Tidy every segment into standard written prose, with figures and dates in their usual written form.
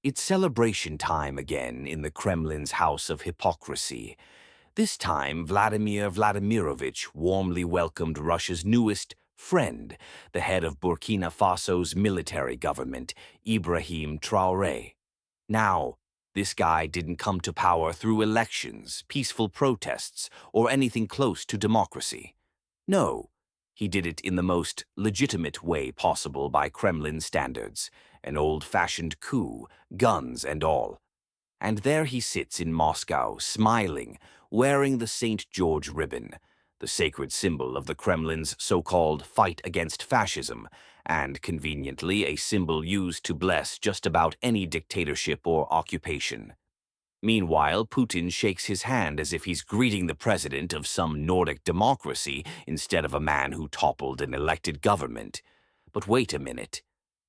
It's celebration time again in the Kremlin's house of hypocrisy. This time, Vladimir Vladimirovich warmly welcomed Russia's newest friend, the head of Burkina Faso's military government, Ibrahim Traoré. Now, this guy didn't come to power through elections, peaceful protests, or anything close to democracy. No, he did it in the most legitimate way possible by Kremlin standards, an old-fashioned coup, guns and all. And there he sits in Moscow, smiling, wearing the St. George ribbon, the sacred symbol of the Kremlin's so-called fight against fascism, and conveniently a symbol used to bless just about any dictatorship or occupation. Meanwhile, Putin shakes his hand as if he's greeting the president of some Nordic democracy instead of a man who toppled an elected government. But wait a minute.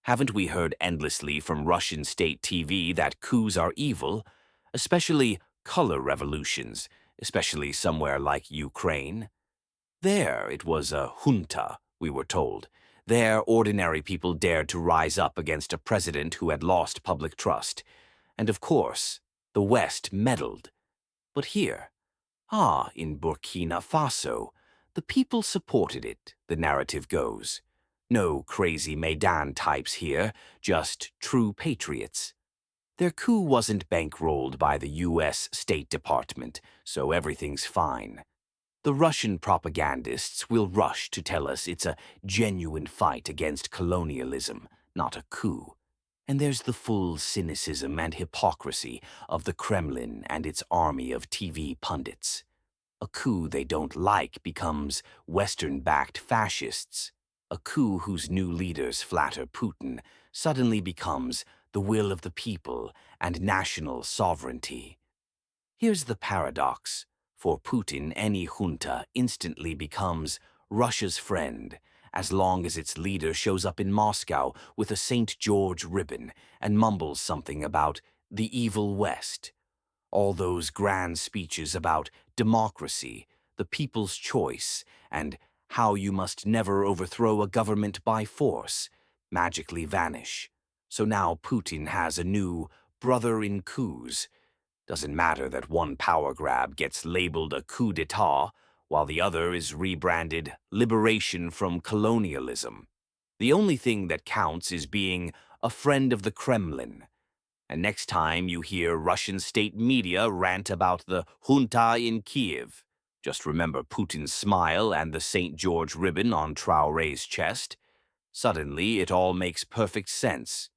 Haven't we heard endlessly from Russian state TV that coups are evil, especially color revolutions, especially somewhere like Ukraine? There it was a junta, we were told. There ordinary people dared to rise up against a president who had lost public trust. And of course, the West meddled. But here, in Burkina Faso, the people supported it, the narrative goes. No crazy Maidan types here, just true patriots. Their coup wasn't bankrolled by the U.S. State Department, so everything's fine. The Russian propagandists will rush to tell us it's a genuine fight against colonialism, not a coup. And there's the full cynicism and hypocrisy of the Kremlin and its army of TV pundits. A coup they don't like becomes Western-backed fascists. A coup whose new leaders flatter Putin suddenly becomes the will of the people and national sovereignty. Here's the paradox. For Putin, any junta instantly becomes Russia's friend, as long as its leader shows up in Moscow with a St. George ribbon and mumbles something about the evil West. All those grand speeches about democracy, the people's choice, and how you must never overthrow a government by force, magically vanish. So now Putin has a new brother in coups. Doesn't matter that one power grab gets labeled a coup d'etat, while the other is rebranded liberation from colonialism. The only thing that counts is being a friend of the Kremlin. And next time you hear Russian state media rant about the junta in Kiev, just remember Putin's smile and the St. George ribbon on Traoré's chest. Suddenly, it all makes perfect sense.